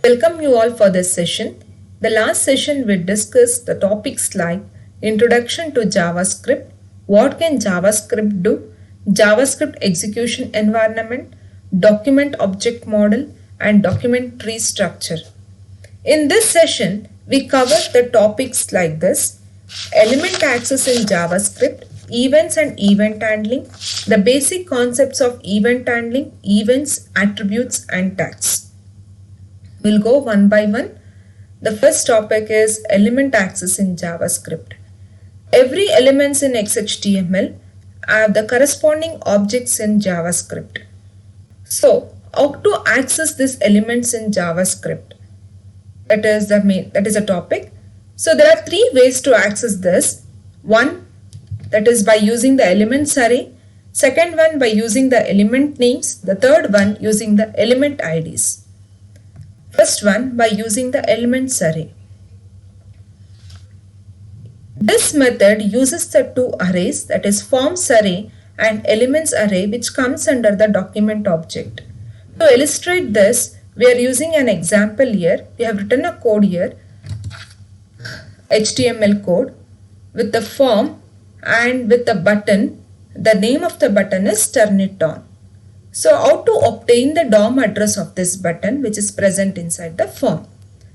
Welcome you all for this session. The last session we discussed the topics like Introduction to JavaScript, what can JavaScript do, JavaScript execution environment, document object model, and document tree structure. In this session, we covered the topics like this: element access in JavaScript, events and event handling, the basic concepts of event handling, events, attributes, and tags. We'll go one by one. The first topic is element access in JavaScript. Every elements in XHTML have the corresponding objects in JavaScript. So, how to access these elements in JavaScript? That is a topic. So there are three ways to access this. One, that is by using the elements array. Second one, by using the element names. The third one, using the element IDs. First one, by using the elements array. This method uses the two arrays, that is forms array and elements array, which comes under the document object. To illustrate this, we are using an example here. We have written a code here, HTML code with the form and with the button. The name of the button is Turn It On. So how to obtain the DOM address of this button which is present inside the form?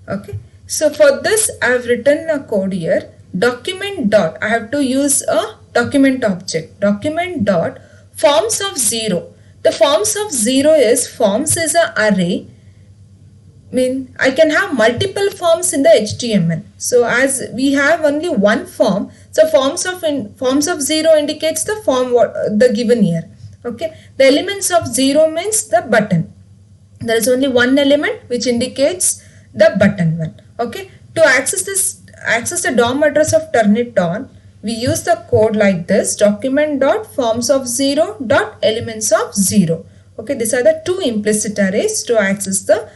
Okay. So for this I have written a code here. Document dot, I have to use a document object. Document dot forms of 0. The forms of 0 is, forms is an array. I can have multiple forms in the HTML. So as we have only one form, so forms of 0 indicates the form the given here. Okay, the elements of 0 means the button. There is only one element which indicates the button one. Okay, to access the DOM address of Turn It On, we use the code like this: document dot forms of 0 dot elements of 0. Okay, these are the two implicit arrays to access the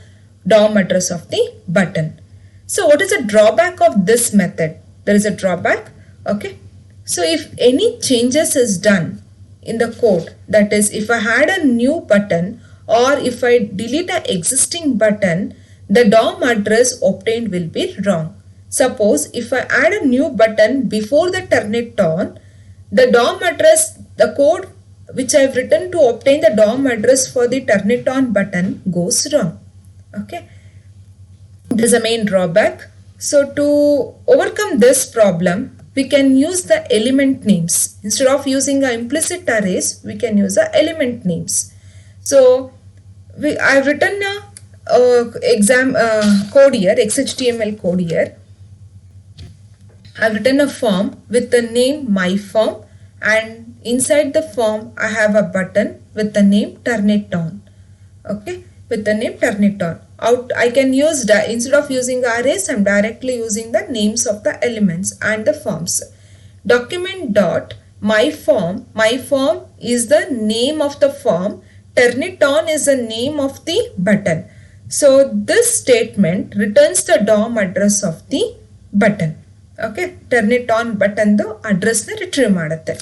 DOM address of the button. So what is the drawback of this method? There is a drawback. Okay, so if any changes is done in the code, that is if I had a new button or if I delete an existing button, the DOM address obtained will be wrong. Suppose if I add a new button before the Turn It On, the DOM address, the code which I have written to obtain the DOM address for the Turn It On button goes wrong. Okay, this is a main drawback. So to overcome this problem, we can use the element names. Instead of using the implicit arrays, we can use the element names. So I have written a code here, XHTML code here. I have written a form with the name My Form, and inside the form I have a button with the name Turn It On. Okay, with the name Turn It On. I can use, instead of using arrays, I am directly using the names of the elements and the forms. Document dot my form is the name of the form, Turn It On is the name of the button. So this statement returns the DOM address of the button. Okay, Turn It On button the address ne retrieve madutte.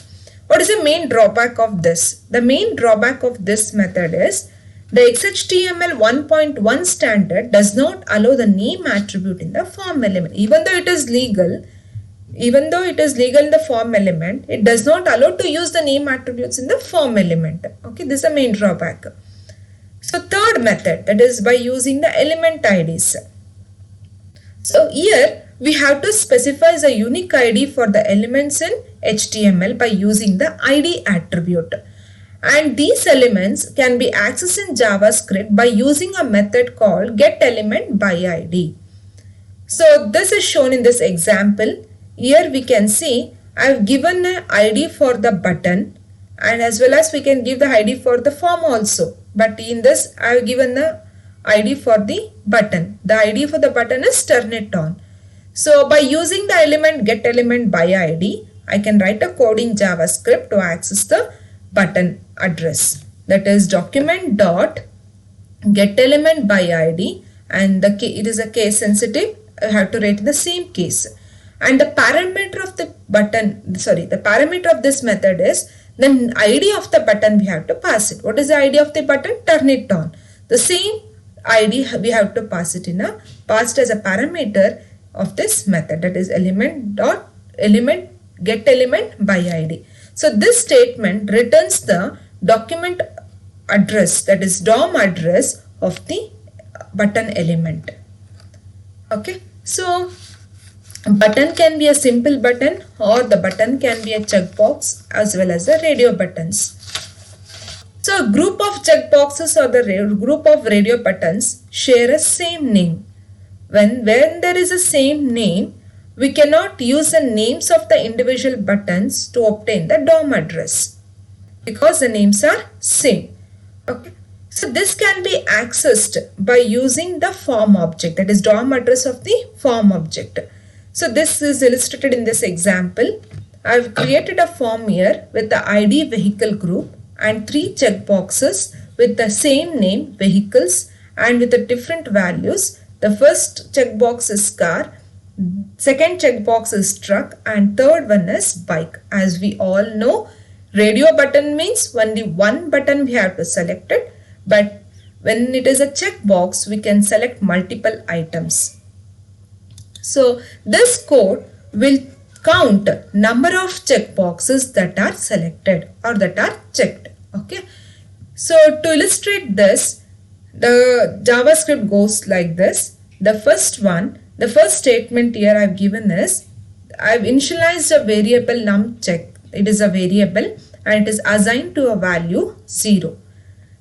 What is the main drawback of this? The main drawback of this method is the XHTML 1.1 standard does not allow the name attribute in the form element. Even though it is legal in the form element, it does not allow to use the name attributes in the form element. Okay, this is the main drawback. So third method, that is by using the element IDs. So here we have to specify the unique ID for the elements in HTML by using the ID attribute. And these elements can be accessed in JavaScript by using a method called getElementById. So this is shown in this example. Here we can see I have given an ID for the button, and as well as we can give the ID for the form also. But in this I have given the ID for the button. The ID for the button is Turn It On. So by using the element getElementById, I can write a code in JavaScript to access the button address. That is document dot getElementById, and it is a case sensitive. I have to write the same case. And the parameter of the parameter of this method is the ID of the button we have to pass it. What is the ID of the button? Turn It On. The same id we have to pass it in a passed as a parameter of this method, that is element get element by id. So this statement returns the document address, that is DOM address of the button element. Okay, so button can be a simple button or the button can be a checkbox as well as the radio buttons. So a group of checkboxes or the group of radio buttons share a same name. When there is a same name, we cannot use the names of the individual buttons to obtain the DOM address because the names are same. Okay. So this can be accessed by using the form object, that is DOM address of the form object. So this is illustrated in this example. I have created a form here with the ID vehicle group and 3 checkboxes with the same name vehicles and with the different values. The first checkbox is car, second checkbox is truck, and third one is bike. As we all know, radio button means only one button we have to select it, but when it is a checkbox we can select multiple items. So this code will count number of checkboxes that are selected or that are checked. Okay. So to illustrate this, the JavaScript goes like this. The first statement here I've given is, I've initialized a variable numCheck. It is a variable and it is assigned to a value 0.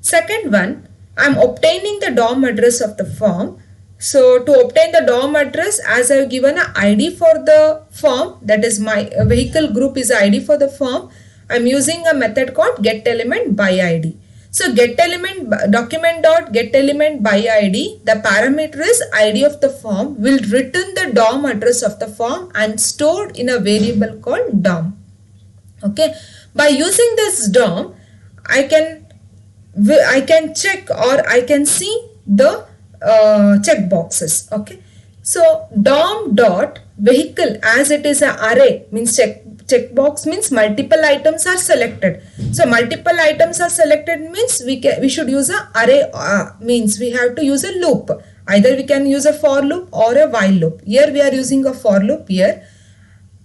Second one, I'm obtaining the DOM address of the form. So to obtain the DOM address, as I've given an ID for the form, that is my vehicle group is ID for the form, I'm using a method called getElementById. So getElement document.getElementById, the parameter is ID of the form, will return the DOM address of the form and stored in a variable called DOM. Okay. By using this DOM, I can check or I can see the checkboxes. Okay. So DOM dot vehicle, as it is an array, means checkbox means multiple items are selected. So multiple items are selected means we should use a array, means we have to use a loop. Either we can use a for loop or a while loop. Here we are using a for loop here.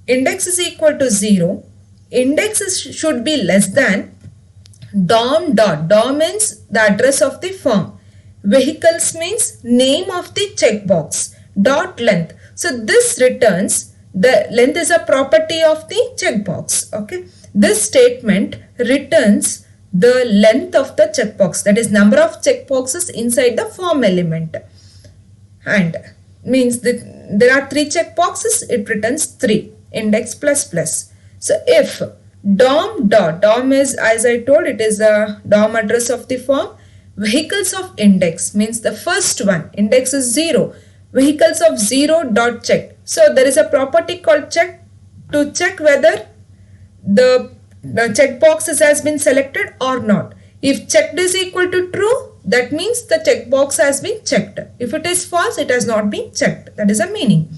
Index is equal to 0. Index should be less than DOM dot. DOM means the address of the form. Vehicles means name of the checkbox. Dot length. So this returns, the length is a property of the checkbox. Okay. This statement returns the length of the checkbox, that is number of checkboxes inside the form element. And means that there are 3 checkboxes, it returns 3, index plus plus. So if DOM dot, DOM is, as I told, it is a DOM address of the form. Vehicles of index means the first one, index is 0. Vehicles of 0 dot check. So there is a property called check to check whether the checkbox has been selected or not. If checked is equal to true, that means the checkbox has been checked. If it is false, it has not been checked. That is a meaning.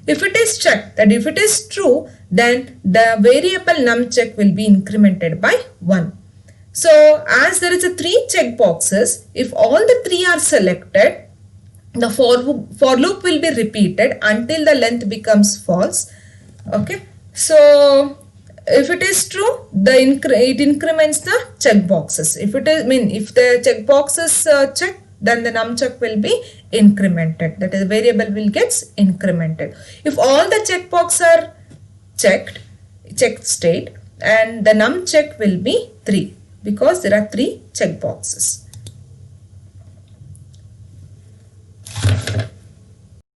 If it is checked, that if it is true, then the variable numCheck will be incremented by 1. So as there is a 3 checkboxes, if all the 3 are selected, the for loop will be repeated until the length becomes false. Okay. So if it is true, it increments the checkboxes. If it is if the checkbox is checked, then the numCheck will be incremented. That is, the variable will get incremented. If all the checkboxes are checked state, and the numCheck will be 3 because there are 3 checkboxes.